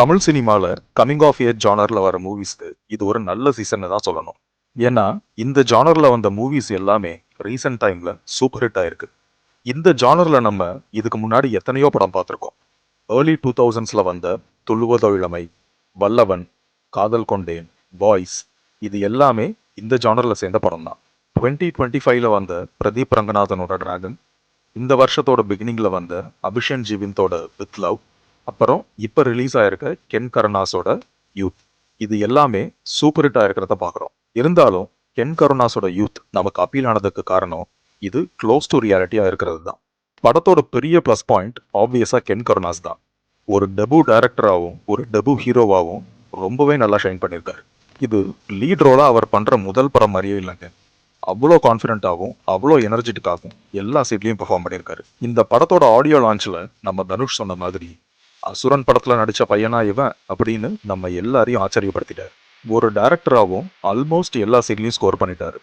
தமிழ் சினிமால coming of age ஜானர்ல வர மூவிஸ்க்கு இது ஒரு நல்ல சீசன் தான் சொல்லணும். ஏன்னா இந்த ஜானர்ல வந்த மூவிஸ் எல்லாமே ரீசெண்ட் டைம்ல சூப்பர் ஹிட் ஆயிருக்கு. இந்த ஜானர்ல நம்ம இதுக்கு முன்னாடி எத்தனையோ படம் பார்த்துருக்கோம். ஏர்லி 2000ஸ்ல வந்த துள்ளுவதோ இளமை, வல்லவன், காதல் கொண்டேன், பாய்ஸ், இது எல்லாமே இந்த ஜானர்ல சேர்ந்த படம் தான். 2025ல வந்த பிரதீப் ரங்கநாதனோட டிராகன், இந்த வருஷத்தோட பிகினிங்ல வந்த அபிஷன் ஜீவிந்தோட வித் லவ், அப்புறம் இப்ப ரிலீஸ் ஆயிருக்க கென் கருணாஸோட யூத், இது எல்லாமே சூப்பர் ஹிட் ஆயிருக்கிறத பாக்குறோம். இருந்தாலும் கென் கருணாஸோட யூத் நமக்கு அப்பீல் ஆனதுக்கு காரணம் இது க்ளோஸ் டு ரியாலிட்டியா இருக்கிறது தான். படத்தோட பெரிய பிளஸ் பாயிண்ட் ஆப்வியஸா கென் கருணாஸ் தான். ஒரு டெபு டைரக்டராகவும் ஒரு டெபு ஹீரோவாகவும் ரொம்பவே நல்லா ஷைன் பண்ணியிருக்காரு. இது லீட் ரோலா அவர் பண்ற முதல் படம் மாதிரியே இல்லைங்க. அவ்வளோ கான்ஃபிடென்ட்டாகவும் அவ்வளோ எனர்ஜெட்டிக்காகவும் எல்லா சீட்லையும் பெர்ஃபார்ம் பண்ணியிருக்காரு. இந்த படத்தோட ஆடியோ லான்ச்சில் நம்ம தனுஷ் சொன்ன மாதிரி அசுரன் படத்தில் நடித்த பையனா இவன் அப்படின்னு நம்ம எல்லாரையும் ஆச்சரியப்படுத்திட்டார். ஒரு டைரக்டராகவும் ஆல்மோஸ்ட் எல்லா சீன்லையும் ஸ்கோர் பண்ணிட்டாரு.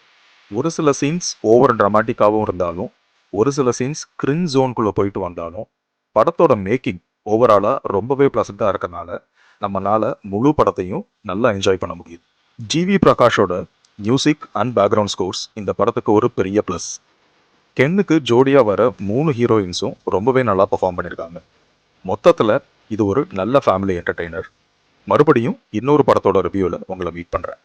ஒரு சில சீன்ஸ் ஓவர் ட்ராமாட்டிக்காகவும் இருந்தாலும் ஒரு சில சீன்ஸ் கிரின் ஜோனுக்குள்ளே போயிட்டு வந்தாலும் படத்தோட மேக்கிங் ஓவராலாக ரொம்பவே ப்ளசண்ட்டாக இருக்கனால நம்மளால முழு படத்தையும் நல்லா என்ஜாய் பண்ண முடியுது. ஜிவி பிரகாஷோட மியூசிக் அண்ட் பேக்ரவுண்ட் ஸ்கோர்ஸ் இந்த படத்துக்கு ஒரு பெரிய ப்ளஸ். கென்னுக்கு ஜோடியாக வர 3 ஹீரோயின்ஸும் ரொம்பவே நல்லா பெர்ஃபார்ம் பண்ணியிருக்காங்க. மொத்தத்தில் இது ஒரு நல்ல ஃபேமிலி என்டர்டெய்னர். மறுபடியும் இன்னொரு படத்தோட ரிவ்யூவில் உங்களை மீட் பண்ணுறேன்.